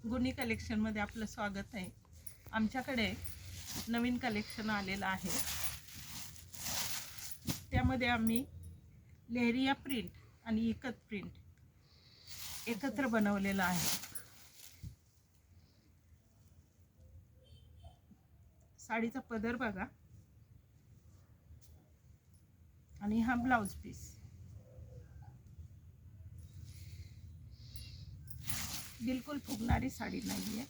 गुनी कलेक्शनमध्ये आपलं स्वागत आहे। आमच्याकडे नवीन कलेक्शन आलेलं आहे, त्यामध्ये आम्ही लेहरिया प्रिंट आणि इकत प्रिंट एकत्र बनवलेलं आहे। साडीचा पदर बघा आणि हा ब्लाउज पीस। बिलकुल फुगणारी साडी नाहीये।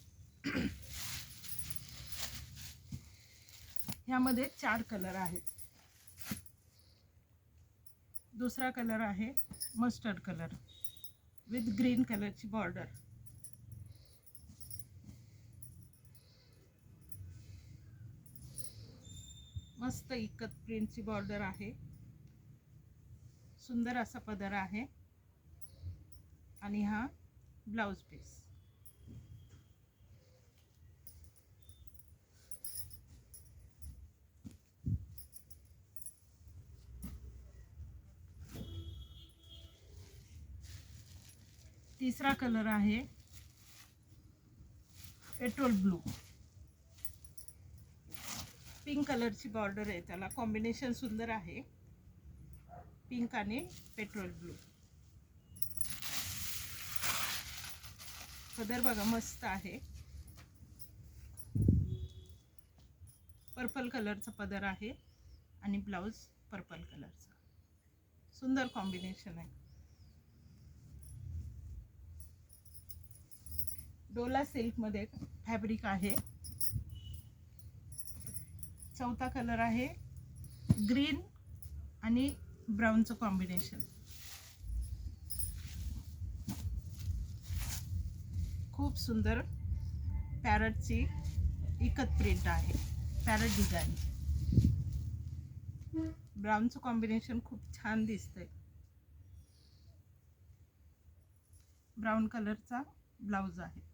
ह्यामध्ये 4 कलर आहेत। दुसरा कलर आहे मस्टर्ड कलर विथ ग्रीन कलरची बॉर्डर। मस्त इकत प्रिंटची बॉर्डर आहे। सुंदर असा पदर आहे आणि हा ब्लाउज पीस। तिसरा कलर आहे पेट्रोल ब्लू। पिंक कलरची बॉर्डर आहे, त्याला कॉम्बिनेशन सुंदर आहे, पिंक आणि पेट्रोल ब्लू। पदर बघा मस्त आहे, पर्पल कलरचा पदर आहे आणि ब्लाउज पर्पल कलरचा। सुंदर कॉम्बिनेशन आहे। डोला सिल्क मध्ये फॅब्रिक आहे। चौथा कलर आहे ग्रीन आणि ब्राऊनचं कॉम्बिनेशन। खूप सुंदर पॅरटची इकत प्रिंट आहे, पॅरट डिझाइन। ब्राऊनचं कॉम्बिनेशन खूप छान दिसतंय। ब्राऊन कलरचा ब्लाउज आहे।